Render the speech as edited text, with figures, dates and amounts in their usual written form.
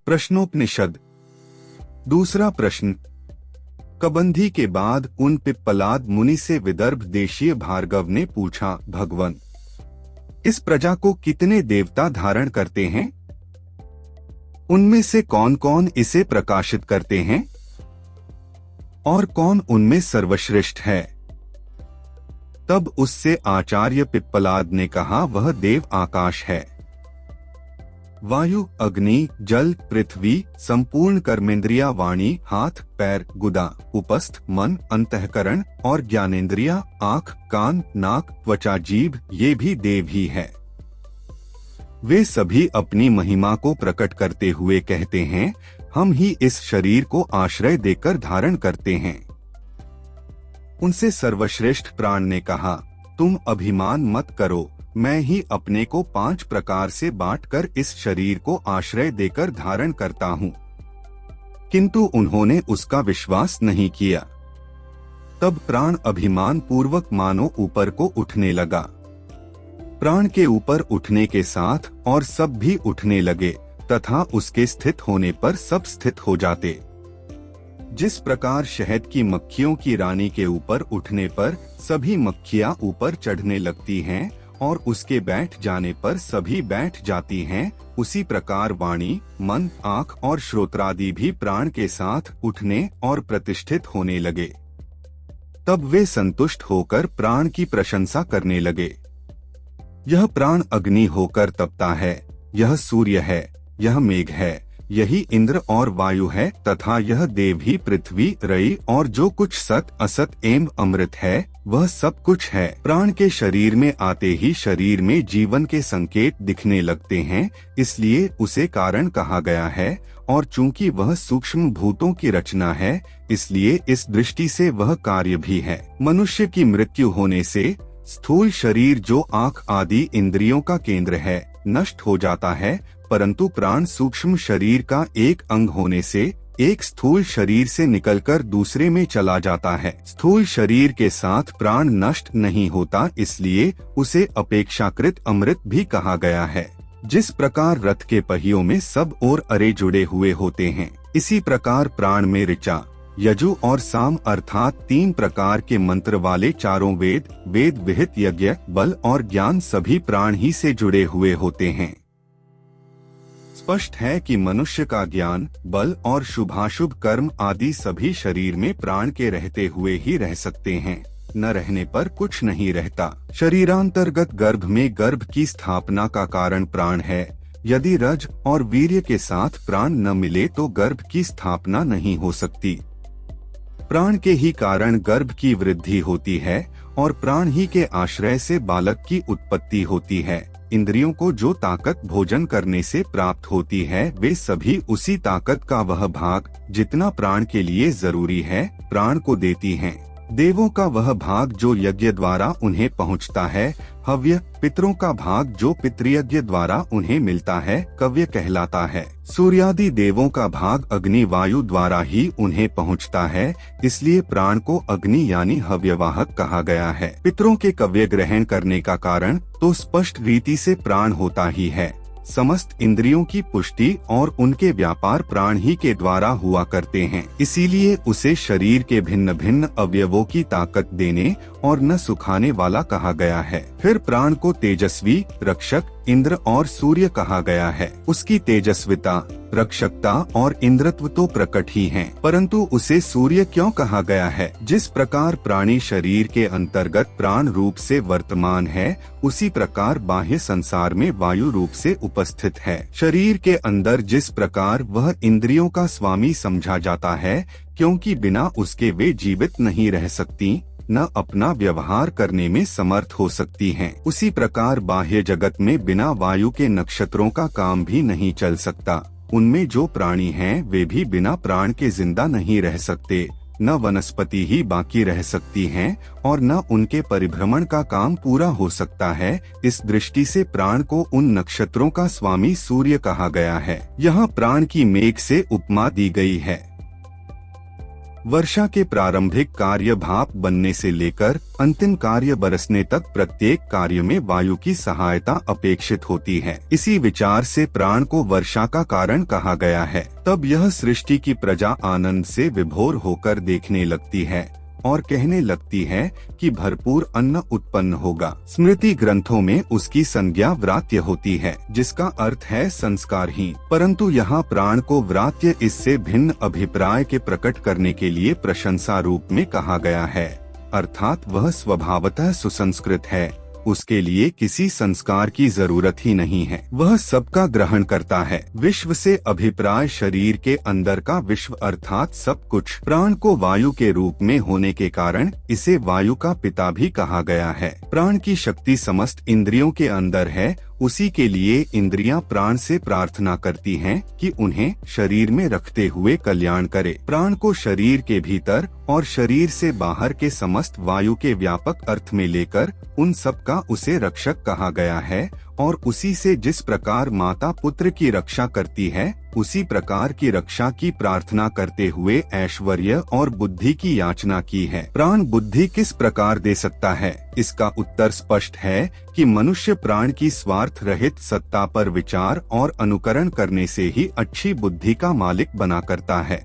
प्रश्नोपनिषद। दूसरा प्रश्न, कबंधी के बाद उन पिप्पलाद मुनि से विदर्भ देशीय भार्गव ने पूछा, भगवन, इस प्रजा को कितने देवता धारण करते हैं? उनमें से कौन कौन इसे प्रकाशित करते हैं और कौन उनमें सर्वश्रेष्ठ है? तब उससे आचार्य पिप्पलाद ने कहा, वह देव आकाश है। वायु, अग्नि, जल, पृथ्वी, संपूर्ण कर्मेंद्रिया, वाणी, हाथ, पैर, गुदा, उपस्थ, मन, अंतःकरण और ज्ञानेंद्रिया, आँख, कान, नाक, त्वचा, जीभ, ये भी देव ही है। वे सभी अपनी महिमा को प्रकट करते हुए कहते हैं, हम ही इस शरीर को आश्रय देकर धारण करते हैं। उनसे सर्वश्रेष्ठ प्राण ने कहा, तुम अभिमान मत करो, मैं ही अपने को 5 प्रकार से बांटकर इस शरीर को आश्रय देकर धारण करता हूँ। किंतु उन्होंने उसका विश्वास नहीं किया। तब प्राण अभिमान पूर्वक मानो ऊपर को उठने लगा। प्राण के ऊपर उठने के साथ और सब भी उठने लगे तथा उसके स्थित होने पर सब स्थित हो जाते। जिस प्रकार शहद की मक्खियों की रानी के ऊपर उठने पर सभी मक्खियाँ ऊपर चढ़ने लगती हैं और उसके बैठ जाने पर सभी बैठ जाती हैं, उसी प्रकार वाणी, मन, आँख और श्रोत्रादि भी प्राण के साथ उठने और प्रतिष्ठित होने लगे। तब वे संतुष्ट होकर प्राण की प्रशंसा करने लगे। यह प्राण अग्नि होकर तपता है, यह सूर्य है, यह मेघ है, यही इंद्र और वायु है तथा यह देव ही पृथ्वी, रई और जो कुछ सत, असत एवं अमृत है वह सब कुछ है। प्राण के शरीर में आते ही शरीर में जीवन के संकेत दिखने लगते हैं, इसलिए उसे कारण कहा गया है। और चूंकि वह सूक्ष्म भूतों की रचना है, इसलिए इस दृष्टि से वह कार्य भी है। मनुष्य की मृत्यु होने से स्थूल शरीर जो आँख आदि इंद्रियों का केंद्र है नष्ट हो जाता है, परंतु प्राण सूक्ष्म शरीर का एक अंग होने से एक स्थूल शरीर से निकलकर दूसरे में चला जाता है। स्थूल शरीर के साथ प्राण नष्ट नहीं होता, इसलिए उसे अपेक्षाकृत अमृत भी कहा गया है। जिस प्रकार रथ के पहियों में सब ओर अरे जुड़े हुए होते हैं, इसी प्रकार प्राण में ऋचा, यजु और साम अर्थात 3 प्रकार के मंत्र वाले चारों वेद, वेद विहित यज्ञ, बल और ज्ञान सभी प्राण ही से जुड़े हुए होते हैं। स्पष्ट है कि मनुष्य का ज्ञान, बल और शुभाशुभ कर्म आदि सभी शरीर में प्राण के रहते हुए ही रह सकते हैं, न रहने पर कुछ नहीं रहता। शरीरांतर्गत गर्भ में गर्भ की स्थापना का कारण प्राण है। यदि रज और वीर्य के साथ प्राण न मिले तो गर्भ की स्थापना नहीं हो सकती। प्राण के ही कारण गर्भ की वृद्धि होती है और प्राण ही के आश्रय से बालक की उत्पत्ति होती है। इंद्रियों को जो ताकत भोजन करने से प्राप्त होती है, वे सभी उसी ताकत का वह भाग जितना प्राण के लिए जरूरी है प्राण को देती हैं। देवों का वह भाग जो यज्ञ द्वारा उन्हें पहुंचता है, हव्य, पितरों का भाग जो पितृयज्ञ द्वारा उन्हें मिलता है, कव्य कहलाता है। सूर्यादि देवों का भाग अग्नि वायु द्वारा ही उन्हें पहुंचता है, इसलिए प्राण को अग्नि यानी हव्यवाहक कहा गया है। पितरों के कव्य ग्रहण करने का कारण तो स्पष्ट रीति से प्राण होता ही है। समस्त इंद्रियों की पुष्टि और उनके व्यापार प्राण ही के द्वारा हुआ करते हैं, इसीलिए उसे शरीर के भिन्न भिन्न अवयवों की ताकत देने और न सुखाने वाला कहा गया है। फिर प्राण को तेजस्वी, रक्षक, इंद्र और सूर्य कहा गया है। उसकी तेजस्विता, रक्षकता और इंद्रत्व तो प्रकट ही हैं, परंतु उसे सूर्य क्यों कहा गया है? जिस प्रकार प्राणी शरीर के अंतर्गत प्राण रूप से वर्तमान है, उसी प्रकार बाह्य संसार में वायु रूप से उपस्थित है। शरीर के अंदर जिस प्रकार वह इंद्रियों का स्वामी समझा जाता है, क्योंकि बिना उसके वे जीवित नहीं रह सकती, न अपना व्यवहार करने में समर्थ हो सकती हैं। उसी प्रकार बाह्य जगत में बिना वायु के नक्षत्रों का काम भी नहीं चल सकता। उनमें जो प्राणी हैं वे भी बिना प्राण के जिंदा नहीं रह सकते। न वनस्पति ही बाकी रह सकती हैं और न उनके परिभ्रमण का काम पूरा हो सकता है। इस दृष्टि से प्राण को उन नक्षत्रों का स्वामी सूर्य कहा गया है। यहाँ प्राण की मेघ से उपमा दी गई है। वर्षा के प्रारंभिक कार्य भाप बनने से लेकर अंतिम कार्य बरसने तक प्रत्येक कार्य में वायु की सहायता अपेक्षित होती है। इसी विचार से प्राण को वर्षा का कारण कहा गया है। तब यह सृष्टि की प्रजा आनंद से विभोर होकर देखने लगती है और कहने लगती है कि भरपूर अन्न उत्पन्न होगा। स्मृति ग्रंथों में उसकी संज्ञा व्रात्य होती है, जिसका अर्थ है संस्कारहीन। परंतु यहाँ प्राण को व्रात्य इससे भिन्न अभिप्राय के प्रकट करने के लिए प्रशंसा रूप में कहा गया है, अर्थात वह स्वभावतः सुसंस्कृत है, उसके लिए किसी संस्कार की जरूरत ही नहीं है, वह सबका ग्रहण करता है। विश्व से अभिप्राय शरीर के अंदर का विश्व अर्थात सब कुछ। प्राण को वायु के रूप में होने के कारण इसे वायु का पिता भी कहा गया है। प्राण की शक्ति समस्त इंद्रियों के अंदर है, उसी के लिए इंद्रियां प्राण से प्रार्थना करती हैं कि उन्हें शरीर में रखते हुए कल्याण करे। प्राण को शरीर के भीतर और शरीर से बाहर के समस्त वायु के व्यापक अर्थ में लेकर उन सब का उसे रक्षक कहा गया है, और उसी से जिस प्रकार माता पुत्र की रक्षा करती है, उसी प्रकार की रक्षा की प्रार्थना करते हुए ऐश्वर्य और बुद्धि की याचना की है। प्राण बुद्धि किस प्रकार दे सकता है? इसका उत्तर स्पष्ट है कि मनुष्य प्राण की स्वार्थ रहित सत्ता पर विचार और अनुकरण करने से ही अच्छी बुद्धि का मालिक बना करता है।